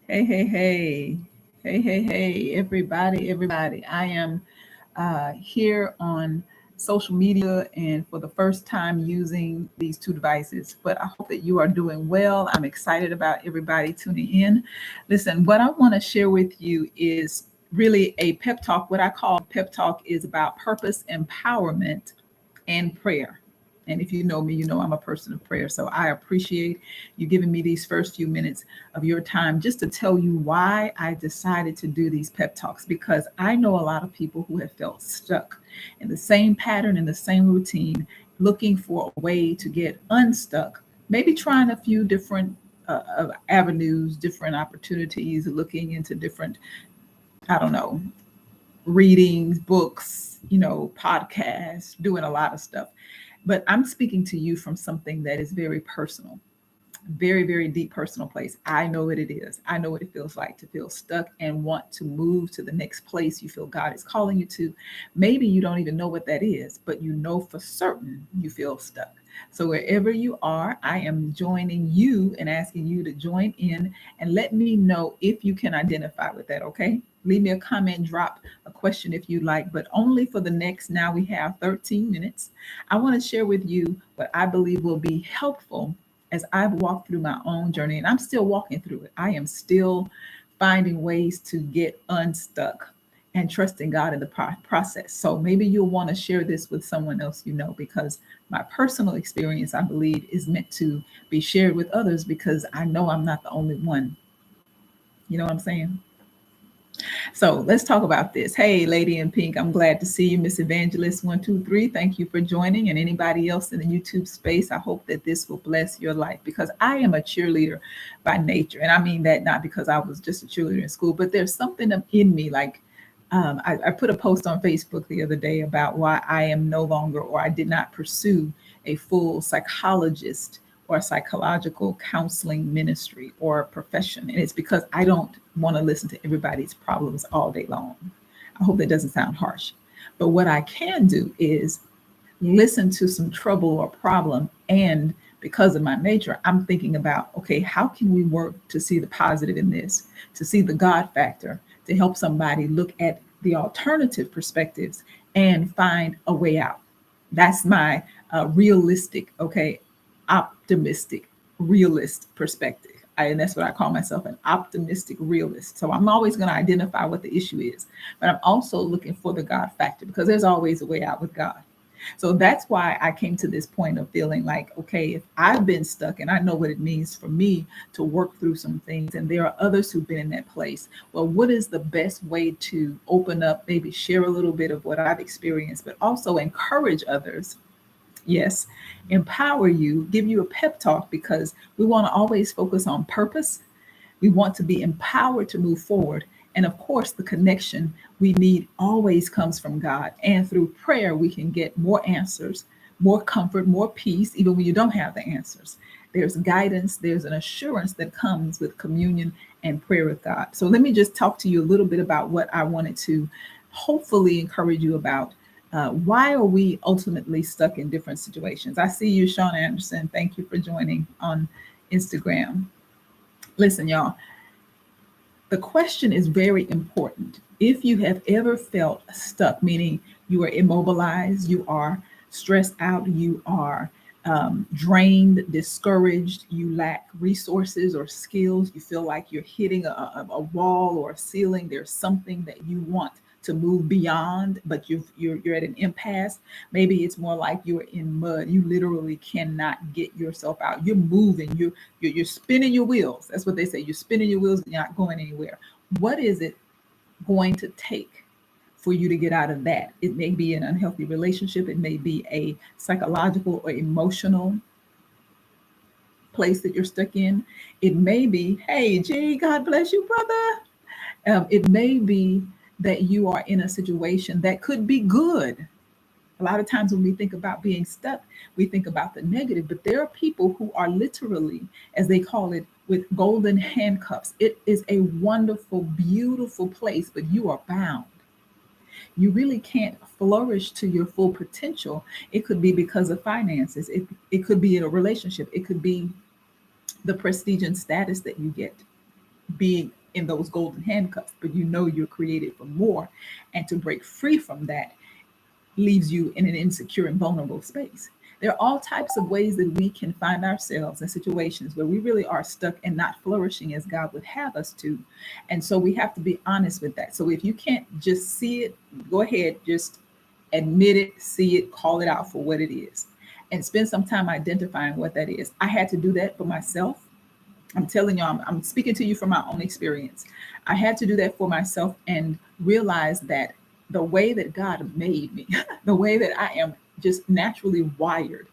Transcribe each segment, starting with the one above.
Hey, hey, hey, hey, everybody. I am here on social media and for the first time using these two devices, but I hope that you are doing well. I'm excited about everybody tuning in. Listen, what I want to share with you is really a pep talk. What I call pep talk is about purpose, empowerment, and prayer. And if you know me, you know I'm a person of prayer. So I appreciate you giving me these first few minutes of your time just to tell you why I decided to do these pep talks, because I know a lot of people who have felt stuck in the same pattern, in the same routine, looking for a way to get unstuck, maybe trying a few different avenues, different opportunities, looking into different, I don't know, readings, books, podcasts, doing a lot of stuff. But I'm speaking to you from something that is very personal, very, very deep personal place. I know what it is. I know what it feels like to feel stuck and want to move to the next place you feel God is calling you to. Maybe you don't even know what that is, but you know for certain you feel stuck. So wherever you are, I am joining you and asking you to join in and let me know if you can identify with that, okay? Leave me a comment, drop a question if you like, but only for the next, now we have 13 minutes. I want to share with you what I believe will be helpful as I've walked through my own journey, and I'm still walking through it. I am still finding ways to get unstuck and trusting God in the process. So maybe you'll want to share this with someone else you know, because my personal experience, I believe, is meant to be shared with others because I know I'm not the only one. You know what I'm saying? So let's talk about this. Hey, Lady in Pink, I'm glad to see you. Miss Evangelist 123, thank you for joining. And anybody else in the YouTube space, I hope that this will bless your life, because I am a cheerleader by nature. And I mean that not because I was just a cheerleader in school, but there's something in me like, I put a post on Facebook the other day about why I am no longer, or I did not pursue a full psychologist or psychological counseling ministry or profession. And it's because I don't want to listen to everybody's problems all day long. I hope that doesn't sound harsh. But what I can do is listen to some trouble or problem. And because of my nature, I'm thinking about, okay, how can we work to see the positive in this, to see the God factor, to help somebody look at the alternative perspectives and find a way out. That's my realistic, okay, optimistic, realist perspective. And that's what I call myself, an optimistic realist. So I'm always going to identify what the issue is, but I'm also looking for the God factor, because there's always a way out with God. So that's why I came to this point of feeling like, okay, if I've been stuck and I know what it means for me to work through some things, and there are others who've been in that place, well, what is the best way to open up, maybe share a little bit of what I've experienced, but also encourage others? Yes, empower you, give you a pep talk, because we want to always focus on purpose. We want to be empowered to move forward. And of course, the connection we need always comes from God. And through prayer, we can get more answers, more comfort, more peace, even when you don't have the answers. There's guidance, there's an assurance that comes with communion and prayer with God. So let me just talk to you a little bit about what I wanted to hopefully encourage you about. Why are we ultimately stuck in different situations? I see you, Sean Anderson. Thank you for joining on Instagram. Listen, y'all, the question is very important. If you have ever felt stuck, meaning you are immobilized, you are stressed out, you are drained, discouraged, you lack resources or skills, you feel like you're hitting a wall or a ceiling, there's something that you want to move beyond, but you're at an impasse. Maybe it's more like you're in mud. You literally cannot get yourself out. You're moving. You're spinning your wheels. That's what they say. You're spinning your wheels. You're not going anywhere. What is it going to take for you to get out of that? It may be an unhealthy relationship. It may be a psychological or emotional place that you're stuck in. It may be, hey, G, God bless you, brother. It may be that you are in a situation that could be good. A lot of times when we think about being stuck, we think about the negative, but there are people who are literally, as they call it, with golden handcuffs. It is a wonderful, beautiful place, but you are bound. You really can't flourish to your full potential. It could be because of finances. It could be in a relationship. It could be the prestige and status that you get. being in those golden handcuffs, but you know you're created for more. And to break free from that leaves you in an insecure and vulnerable space. There are all types of ways that we can find ourselves in situations where we really are stuck and not flourishing as God would have us to. And so we have to be honest with that. So if you can't just see it, go ahead, just admit it, see it, call it out for what it is, and spend some time identifying what that is. I had to do that for myself. I'm telling you, I'm speaking to you from my own experience. I had to do that for myself and realize that the way that God made me, the way that I am just naturally wired,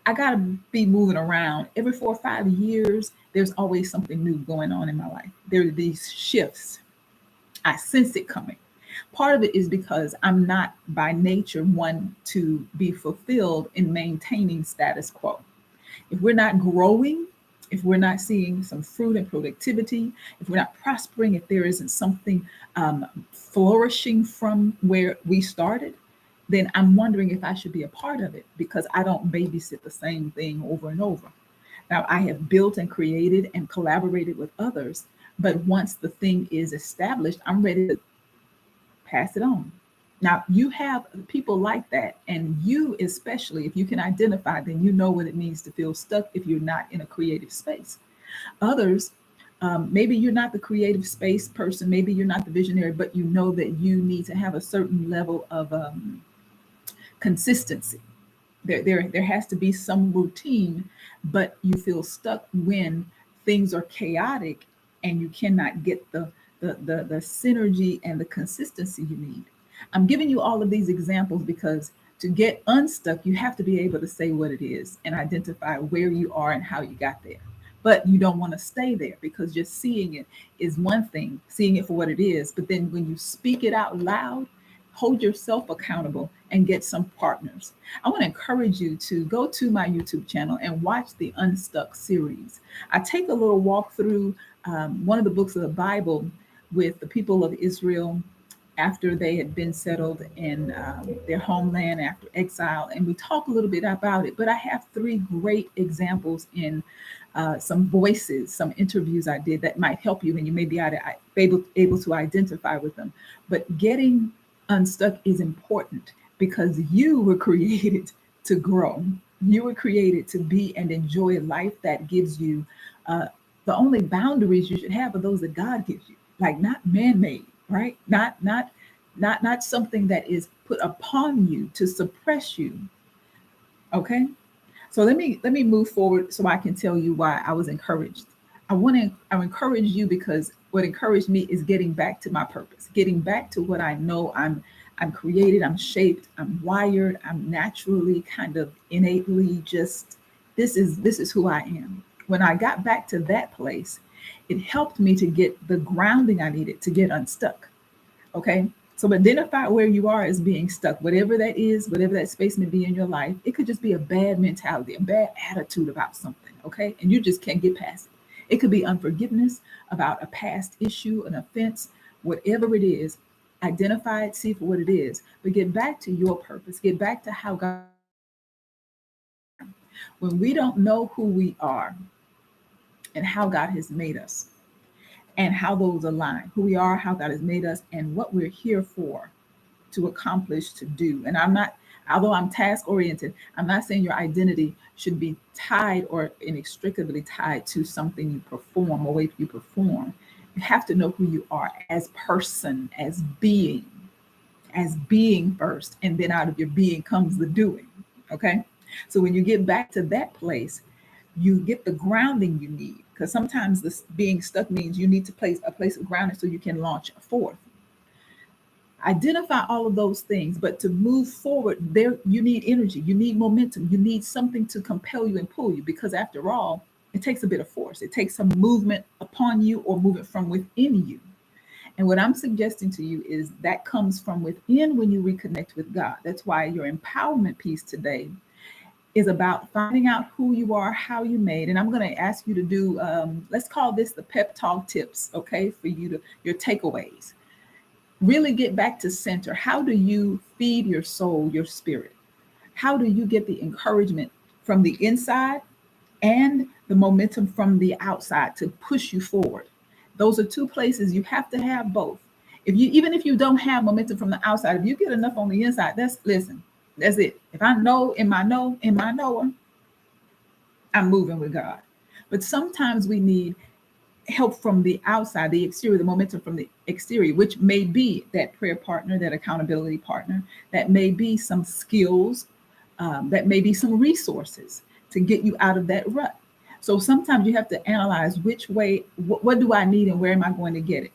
I got to be moving around every 4 or 5 years. There's always something new going on in my life. There are these shifts. I sense it coming. Part of it is because I'm not by nature one to be fulfilled in maintaining status quo. If we're not growing, if we're not seeing some fruit and productivity, if we're not prospering, if there isn't something flourishing from where we started, then I'm wondering if I should be a part of it, because I don't babysit the same thing over and over. Now, I have built and created and collaborated with others, but once the thing is established, I'm ready to pass it on. Now, you have people like that, and you, especially if you can identify, then you know what it means to feel stuck if you're not in a creative space. Others, maybe you're not the creative space person, maybe you're not the visionary, but you know that you need to have a certain level of consistency. There has to be some routine, but you feel stuck when things are chaotic and you cannot get the synergy and the consistency you need. I'm giving you all of these examples because to get unstuck, you have to be able to say what it is and identify where you are and how you got there. But you don't want to stay there, because just seeing it is one thing, seeing it for what it is. But then when you speak it out loud, hold yourself accountable and get some partners. I want to encourage you to go to my YouTube channel and watch the Unstuck series. I take a little walk through one of the books of the Bible with the people of Israel after they had been settled in their homeland after exile. And we talk a little bit about it, but I have 3 great examples in some voices, some interviews I did that might help you, and you may be able to identify with them. But getting unstuck is important because you were created to grow. You were created to be and enjoy a life that gives you the only boundaries you should have are those that God gives you, like not man-made, right? Not something that is put upon you to suppress you. Okay. So let me move forward so I can tell you why I was encouraged. I encourage you because what encouraged me is getting back to my purpose, getting back to what I know I'm created, I'm shaped, I'm wired, I'm naturally kind of innately just this is who I am. When I got back to that place, it helped me to get the grounding I needed to get unstuck. Okay. So identify where you are as being stuck, whatever that is, whatever that space may be in your life. It could just be a bad mentality, a bad attitude about something. Okay. And you just can't get past it. It could be unforgiveness about a past issue, an offense, whatever it is. Identify it, see for what it is, but get back to your purpose. Get back to how God. When we don't know who we are and how God has made us, and how those align, who we are, how God has made us, and what we're here for, to accomplish, to do. And I'm not, although I'm task oriented, I'm not saying your identity should be tied or inextricably tied to something you perform or way you perform. You have to know who you are as person, as being first, and then out of your being comes the doing. Okay. So when you get back to that place, you get the grounding you need, because sometimes this being stuck means you need to place a place of grounding so you can launch forth. Identify all of those things, but to move forward, there you need energy, you need momentum, you need something to compel you and pull you, because after all, it takes a bit of force. It takes some movement upon you or movement from within you. And what I'm suggesting to you is that comes from within when you reconnect with God. That's why your empowerment piece today is about finding out who you are, how you made. And I'm going to ask you to do, let's call this the pep talk tips, okay, for you to, your takeaways. Really get back to center. How do you feed your soul, your spirit? How do you get the encouragement from the inside and the momentum from the outside to push you forward? Those are two places you have to have both. If you even if you don't have momentum from the outside, if you get enough on the inside, that's it. If I know in my knower, I'm moving with God. But sometimes we need help from the outside, the exterior, the momentum from the exterior, which may be that prayer partner, that accountability partner, that may be some skills, that may be some resources to get you out of that rut. So sometimes you have to analyze which way, what do I need and where am I going to get it?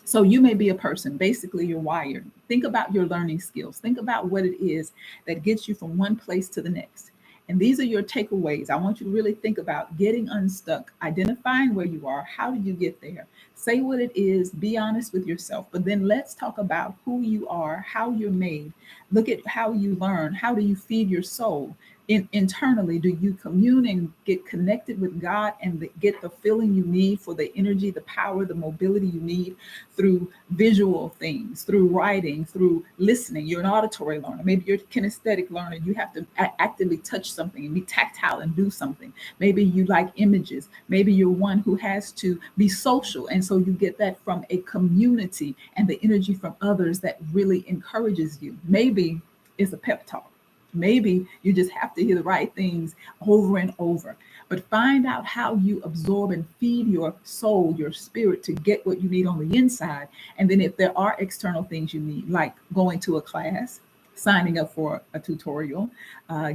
So you may be a person, basically you're wired. Think about your learning skills. Think about what it is that gets you from one place to the next. And these are your takeaways. I want you to really think about getting unstuck, identifying where you are. How did you get there? Say what it is, be honest with yourself. But then let's talk about who you are, how you're made. Look at how you learn. How do you feed your soul? Internally, do you commune and get connected with God and get the feeling you need for the energy, the power, the mobility you need through visual things, through writing, through listening? You're an auditory learner. Maybe you're a kinesthetic learner. You have to actively touch something and be tactile and do something. Maybe you like images. Maybe you're one who has to be social. And so you get that from a community and the energy from others that really encourages you. Maybe it's a pep talk. Maybe you just have to hear the right things over and over. But find out how you absorb and feed your soul, your spirit to get what you need on the inside. And then if there are external things you need, like going to a class, signing up for a tutorial,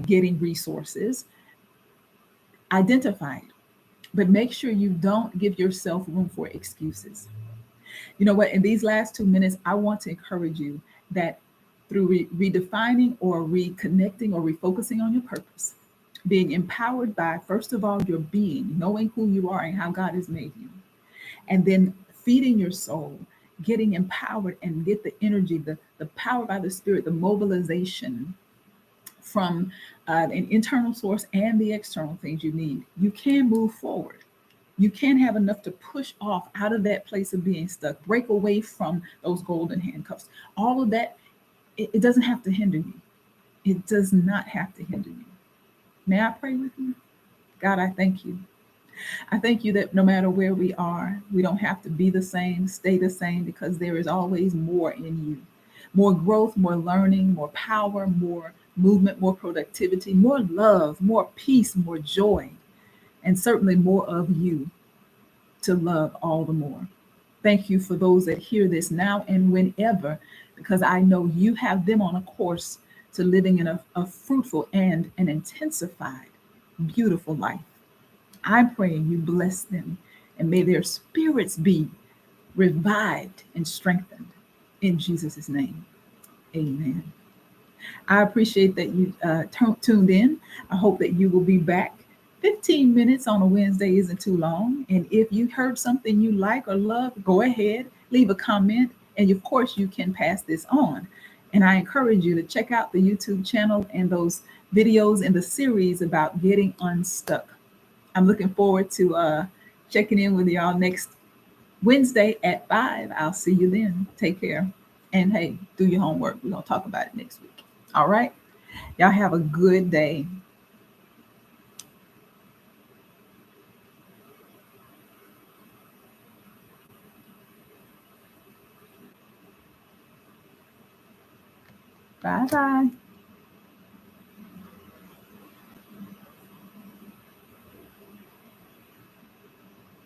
getting resources, identify it. But make sure you don't give yourself room for excuses. You know what? In these last 2 minutes, I want to encourage you that through redefining or reconnecting or refocusing on your purpose, being empowered by, first of all, your being, knowing who you are and how God has made you, and then feeding your soul, getting empowered and get the energy, the power by the Spirit, the mobilization from an internal source and the external things you need, you can move forward. You can have enough to push off out of that place of being stuck, break away from those golden handcuffs. All of that, it doesn't have to hinder you. It does not have to hinder you. May I pray with you? God, I thank you. I thank you that no matter where we are, we don't have to be the same, stay the same, because there is always more in you. More growth, more learning, more power, more movement, more productivity, more love, more peace, more joy, and certainly more of you to love all the more. Thank you for those that hear this now and whenever, because I know you have them on a course to living in a fruitful and an intensified, beautiful life. I'm praying you bless them and may their spirits be revived and strengthened in Jesus' name. Amen. I appreciate that you tuned in. I hope that you will be back. 15 minutes on a Wednesday isn't too long. And if you heard something you like or love, go ahead, leave a comment. And of course, you can pass this on. And I encourage you to check out the YouTube channel and those videos in the series about getting unstuck. I'm looking forward to checking in with y'all next Wednesday at 5. I'll see you then. Take care. And hey, do your homework. We're going to talk about it next week. All right. Y'all have a good day. Bye bye.